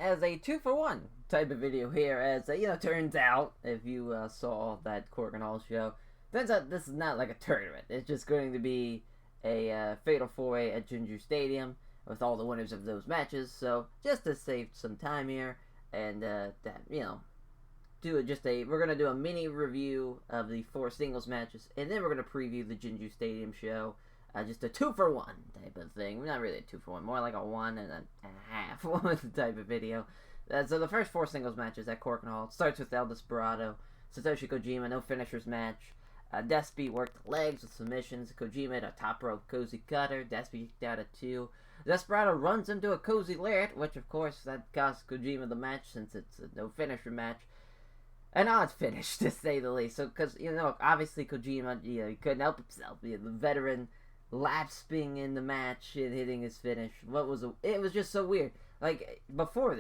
as a 2-for-1 type of video here. As turns out, if you saw that Cork and Hall show, turns out this is not like a tournament. It's just going to be a fatal 4-way at Jingu Stadium with all the winners of those matches. So just to save some time here, and we're gonna do a mini review of the 4 singles matches, and then we're gonna preview the Jinju Stadium show. Just a 2-for-1 type of thing. Not really a 2-for-1, more like a 1.5 type of video. So the first 4 singles matches at Cork and Hall starts with El Desperado, Satoshi Kojima, no finishers match. Despi worked the legs with submissions. Kojima had a top rope cozy cutter. Despi kicked out at 2. Desperado runs into a cozy lariat, which of course that cost Kojima the match since it's a no finisher match. An odd finish, to say the least. So, because, obviously Kojima, he couldn't help himself. The veteran lapsing in the match and hitting his finish. It was just so weird. Like, before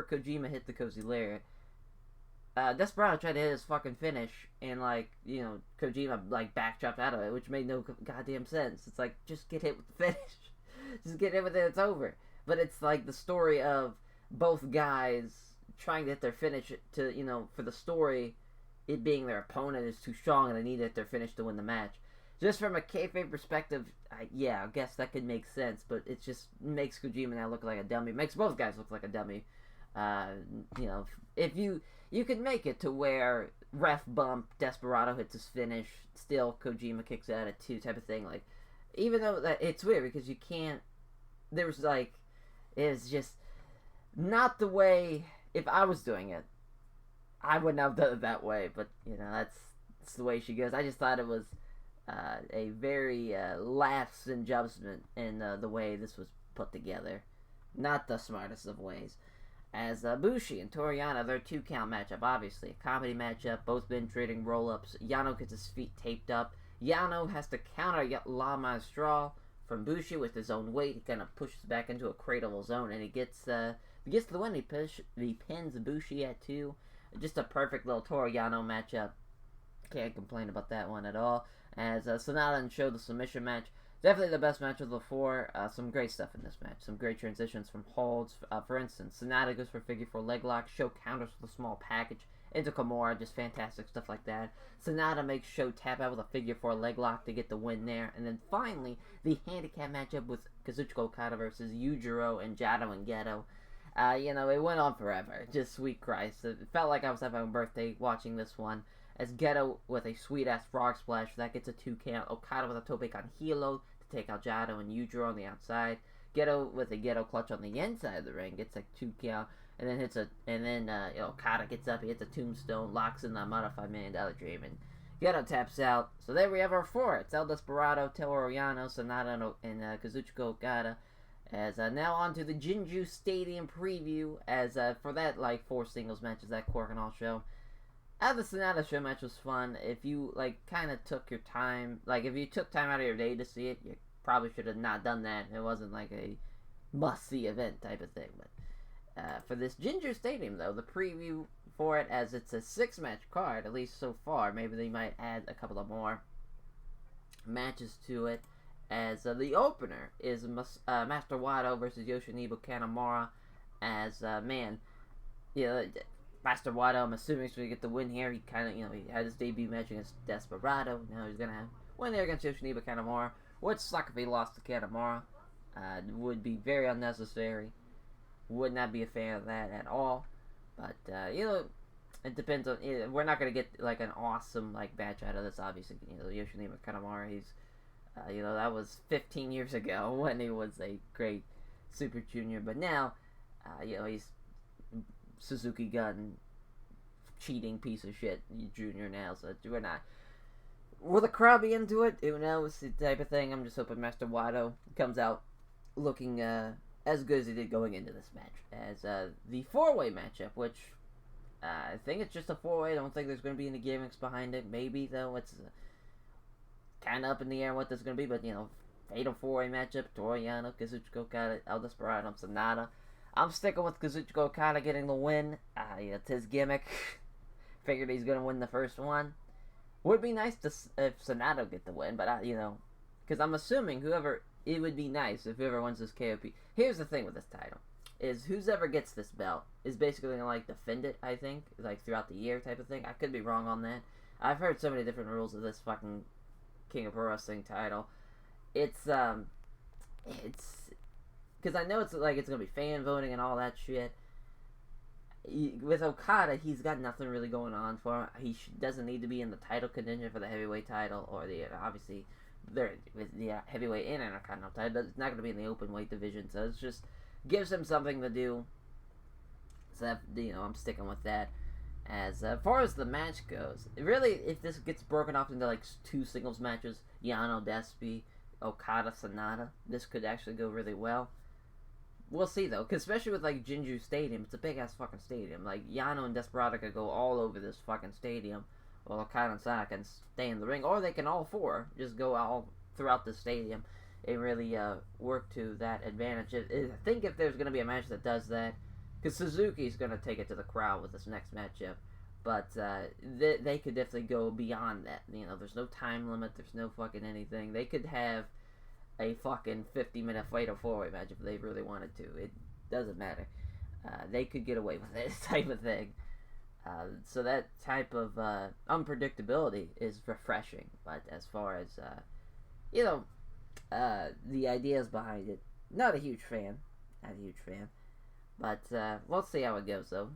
Kojima hit the cozy lariat, Desperado tried to hit his fucking finish, and, Kojima, backchopped out of it, which made no goddamn sense. It's like, just get hit with the finish. Just get hit with it, it's over. But it's like the story of both guys trying to hit their finish for the story, it being their opponent is too strong and they need to hit their finish to win the match. Just from a kayfabe perspective, I guess that could make sense, but it just makes Kojima now look like a dummy. It makes both guys look like a dummy. If you could make it to where ref bump, Desperado hits his finish, still Kojima kicks out at 2 type of thing. Like, even though that it's weird because you can't. It's just not the way. If I was doing it, I wouldn't have done it that way. But that's the way she goes. I just thought it was a very lapse in judgment in the way this was put together. Not the smartest of ways. As Bushi and Toriano, their 2-count matchup, obviously. A comedy matchup, both been trading roll-ups. Yano gets his feet taped up. Yano has to counter La Maestral from Bushi with his own weight. He kind of pushes back into a cradle zone, and he gets the win. He pins Bushi at 2. Just a perfect little Toriano matchup. Can't complain about that one at all. As Sonata and Sho, the submission match. Definitely the best match of the 4. Some great stuff in this match. Some great transitions from holds. For instance, Sonata goes for figure 4 leg lock. Sho counters with a small package into Kimura. Just fantastic stuff like that. Sonata makes Sho tap out with a figure 4 leg lock to get the win there. And then finally, the handicap matchup with Kazuchika Okada versus Yujiro and Jado and Geto. It went on forever. Just sweet Christ. It felt like I was having a birthday watching this one. As Geto with a sweet-ass frog splash. That gets a 2 count. Okada with a tope on Hilo to take out Jado and Yujiro on the outside. Geto with a Geto clutch on the inside of the ring. Gets a 2 count. And then Okada gets up. He hits a tombstone. Locks in the modified $1 Million Dream. And Geto taps out. So there we have our 4. It's El Desperado, Toru Yano, Sonata, and Kazuchika Okada. As now on to the Jinju Stadium preview. As for that 4 singles matches, that Cork and Hall show. The Sonata show match was fun. If you kind of took your time, if you took time out of your day to see it, you probably should have not done that. It wasn't like a must-see event type of thing. But for this Jinju Stadium, though, the preview for it, as it's a 6-match card, at least so far. Maybe they might add a couple of more matches to it. As the opener is Master Wado versus Yoshinobu Kanemaru. As Master Wado, I'm assuming he's going to get the win here. He kind of, he had his debut match against Desperado. Now he's going to win there against Yoshinobu Kanemaru. Would suck if he lost to Kanemaru. Would be very unnecessary. Would not be a fan of that at all. But, it depends on, we're not going to get, an awesome, match out of this, obviously. Yoshinobu Kanemaru, he's, that was 15 years ago when he was a great Super Junior. But now, he's Suzuki gun cheating piece of shit junior now, so we're not. Will the crowd be into it? Who knows? The type of thing. I'm just hoping Master Wado comes out looking as good as he did going into this match. As the 4-way matchup, which I think it's just a 4-way. I don't think there's going to be any gimmicks behind it. Maybe, though. It's kind of up in the air what this is going to be, but, fatal 4-way matchup. Toriano, Kazuchika Okada, El Desperado, and Sonata. I'm sticking with Kazuchika Okada getting the win. It's his gimmick. Figured he's going to win the first one. Would be nice if Sonata get the win, but, because I'm assuming it would be nice if whoever wins this KOP. Here's the thing with this title. is who's ever gets this belt is basically gonna like defend it. I think like throughout the year type of thing. I could be wrong on that. I've heard so many different rules of this fucking King of Pro Wrestling title. It's because I know it's like it's gonna be fan voting and all that shit. With Okada, he's got nothing really going on for him. He doesn't need to be in the title contention for the heavyweight title or the obviously they're with the heavyweight and intercontinental title. It's not going to be in the open weight division, so it's just gives him something to do. So that, I'm sticking with that. As far as the match goes, really, if this gets broken off into like 2 singles matches, Yano Despi, Okada Sonata, this could actually go really well. We'll see though, cause especially with like Jingu Stadium, it's a big ass fucking stadium. Like Yano and Desperado could go all over this fucking stadium, while Okada and Sonata can stay in the ring, or they can all 4 just go all throughout the stadium and really work to that advantage. I think if there's gonna be a match that does that, because Suzuki's gonna take it to the crowd with this next matchup, but they could definitely go beyond that. There's no time limit, there's no fucking anything. They could have a fucking 50-minute fatal 4-way match if they really wanted to. It doesn't matter. They could get away with this type of thing. So that type of unpredictability is refreshing. But as far as, the ideas behind it, not a huge fan. But we'll see how it goes, though.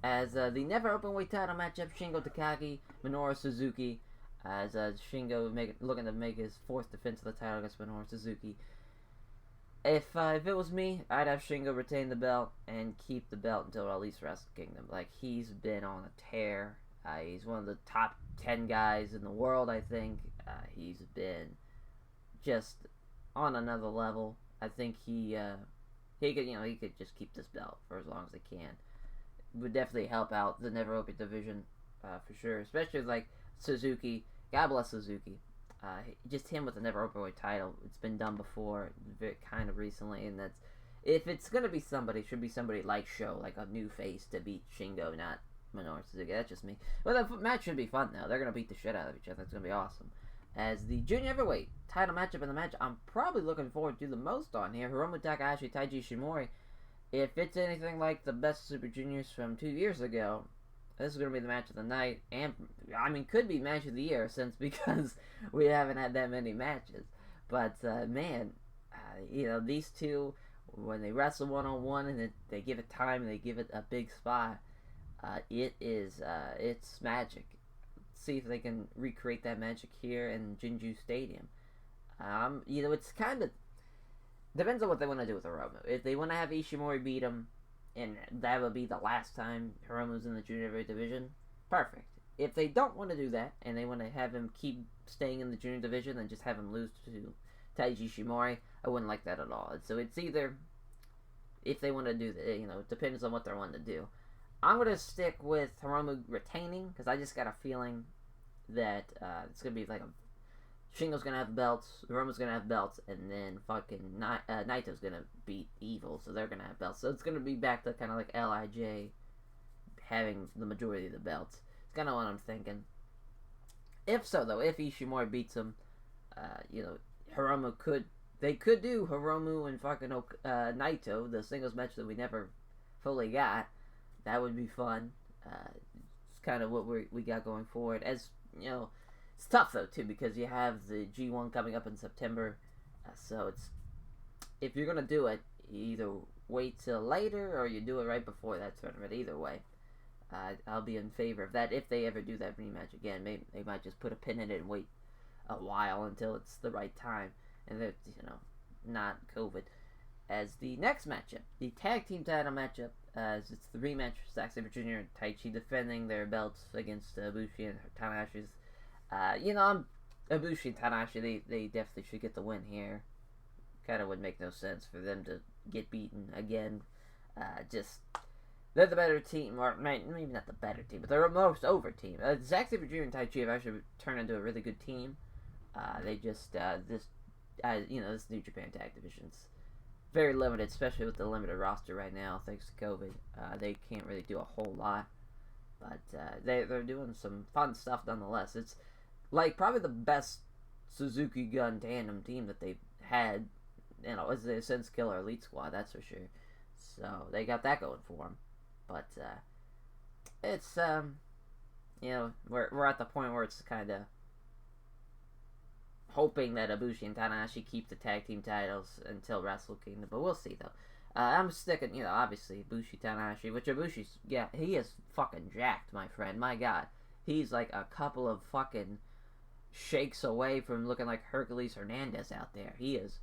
As the never open-weight title matchup, Shingo Takagi, Minoru Suzuki, as Shingo looking to make his 4th defense of the title against Minoru Suzuki. If it was me, I'd have Shingo retain the belt and keep the belt until at least Wrestle Kingdom. Like, he's been on a tear. He's one of the top 10 guys in the world, I think. He's been just on another level. I think he could just keep this belt for as long as he can. It would definitely help out the never open division for sure, especially with, like, Suzuki. God bless Suzuki. Just him with the never openweight title. It's been done before, kind of recently, and that's if it's gonna be somebody, it should be somebody like Sho, like a new face to beat Shingo, not Minoru Suzuki. That's just me. Well, that match should be fun though. They're gonna beat the shit out of each other. It's gonna be awesome. As the junior heavyweight title matchup in the match, I'm probably looking forward to the most on here. Hiromu Takahashi, Taiji Shimori. If it's anything like the best Super Juniors from 2 years ago, this is going to be the match of the night, and, could be match of the year, since because we haven't had that many matches. But, man, these two, when they wrestle one-on-one, and they give it time, and they give it a big spot, it's magic. Let's see if they can recreate that magic here in Jinju Stadium. It's kind of, depends on what they want to do with Hiromu. If they want to have Ishimori beat him, and that would be the last time Hiromu's in the junior heavyweight division, perfect. If they don't want to do that, and they want to have him keep staying in the junior division and just have him lose to Taiji Shimori, I wouldn't like that at all. So it's either, if they want to do that, it depends on what they want to do. I'm going to stick with Hiromu retaining, because I just got a feeling that it's going to be like Shingo's gonna have belts, Hiromu's gonna have belts, and then fucking Naito's gonna beat Evil, so they're gonna have belts. So it's gonna be back to kind of like LIJ having the majority of the belts. It's kind of what I'm thinking. If so, though, if Ishimori beats him, Hiromu they could do Hiromu and fucking Naito, the singles match that we never fully got. That would be fun. It's kind of what we got going forward. As it's tough though too, because you have the G1 coming up in September, so if you're gonna do it, you either wait till later or you do it right before that tournament. Either way, I'll be in favor of that. If they ever do that rematch again, maybe they might just put a pin in it and wait a while until it's the right time, and they're not COVID. As the next matchup, the tag team title matchup, as it's the rematch for Zack Sabre Jr. and Taichi defending their belts against Ibushi and Tanahashi's. Ibushi and Tanahashi, they definitely should get the win here. Kind of would make no sense for them to get beaten again. They're the better team, or maybe not the better team, but they're the most over team. Zack Sabre Jr. and Taichi have actually turned into a really good team. They just, this New Japan tag division's very limited, especially with the limited roster right now, thanks to COVID. They can't really do a whole lot, but they're doing some fun stuff nonetheless. It's like probably the best Suzuki Gun tandem team that they've had, since Killer Elite Squad, that's for sure. So they got that going for them. But it's we're at the point where it's kind of hoping that Ibushi and Tanahashi keep the tag team titles until Wrestle Kingdom, but we'll see though. I'm sticking, obviously Ibushi Tanahashi, which Ibushi's, he is fucking jacked, my friend. My God, he's like a couple of fucking shakes away from looking like Hercules Hernandez out there. He is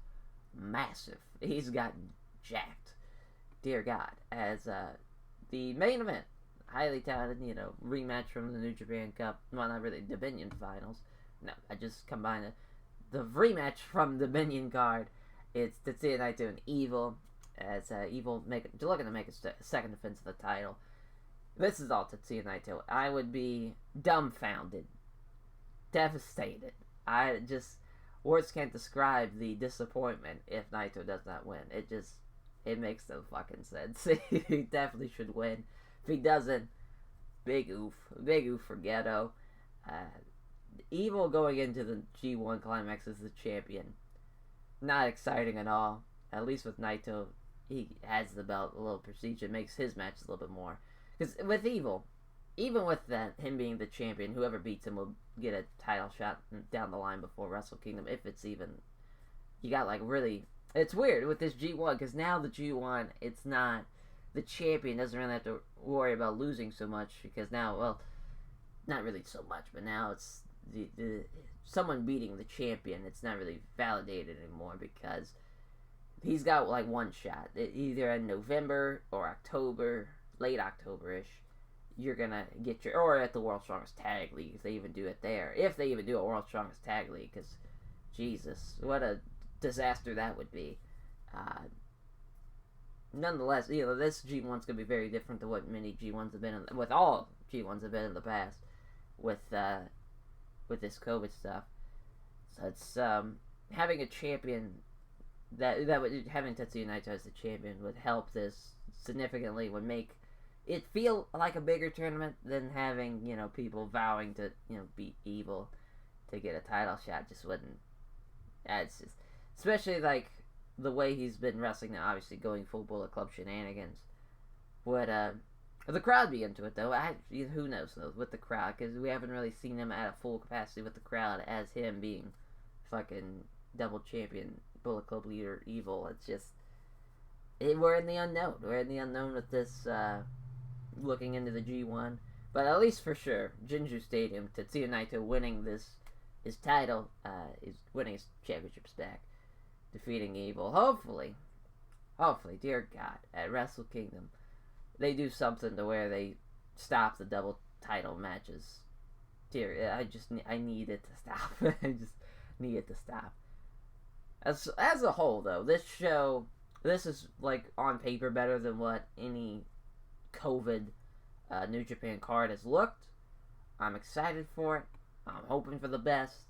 massive. He's gotten jacked. Dear God, as the main event, highly talented, rematch from the New Japan Cup. Well, not really Dominion Finals. No, I just combined it. The rematch from the Dominion card. It's Tetsuya Naito and Evil. As Evil looking to make a second defense of the title. This is all Tetsuya Naito. I would be dumbfounded, devastated. Words can't describe the disappointment if Naito does not win. It makes no fucking sense. He definitely should win. If he doesn't, big oof for Ghetto. Evil going into the G1 Climax as the champion, not exciting at all. At least with Naito, he has the belt, a little prestige. It makes his matches a little bit more. Because with Evil, even with that, him being the champion, whoever beats him will get a title shot down the line before Wrestle Kingdom, if it's even. You got really. It's weird with this G1, because now the G1, it's not. The champion doesn't really have to worry about losing so much, because now, well, not really so much, but now it's someone beating the champion. It's not really validated anymore, because he's got one shot. Either in November or October, late October-ish, you're gonna get or at the World's Strongest Tag League, if they even do it there. If they even do a World's Strongest Tag League, because, Jesus, what a disaster that would be. Nonetheless, this G1's gonna be very different to what many G1s have been with all G1s have been in the past with this COVID stuff. So it's having a champion that would having Tetsuya Naito as the champion would help this significantly. Would make it feel like a bigger tournament than having people vowing to beat Evil to get a title shot. Just wouldn't. It's just, especially the way he's been wrestling now, obviously going full Bullet Club shenanigans. Would the crowd be into it though? Who knows though with the crowd, because we haven't really seen him at a full capacity with the crowd as him being fucking double champion Bullet Club leader Evil. It's just we're in the unknown. We're in the unknown with this looking into the G1, but at least for sure, Jinju Stadium, Tetsuya Naito winning his title, is winning his championships back, defeating Evil. Hopefully, dear God, at Wrestle Kingdom, they do something to where they stop the double title matches. Dear, I need it to stop. I just need it to stop. As a whole, though, this is on paper better than what any COVID New Japan card has looked. I'm excited for it. I'm hoping for the best.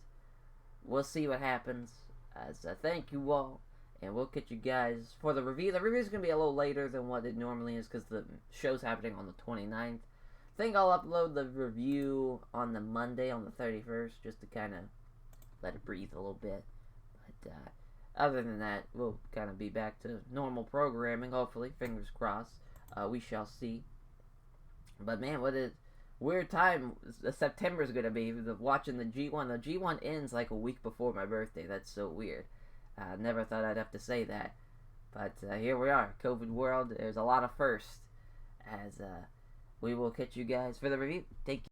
We'll see what happens. As thank you all, and we'll catch you guys for the review. The review is going to be a little later than what it normally is because the show's happening on the 29th. I think I'll upload the review on the Monday, on the 31st, just to kind of let it breathe a little bit. But other than that, we'll kind of be back to normal programming, hopefully. Fingers crossed. We shall see. But man, what a weird time September is going to be watching the G1. The G1 ends a week before my birthday. That's so weird. I never thought I'd have to say that. But here we are. COVID world. There's a lot of firsts. As we will catch you guys for the review. Take care.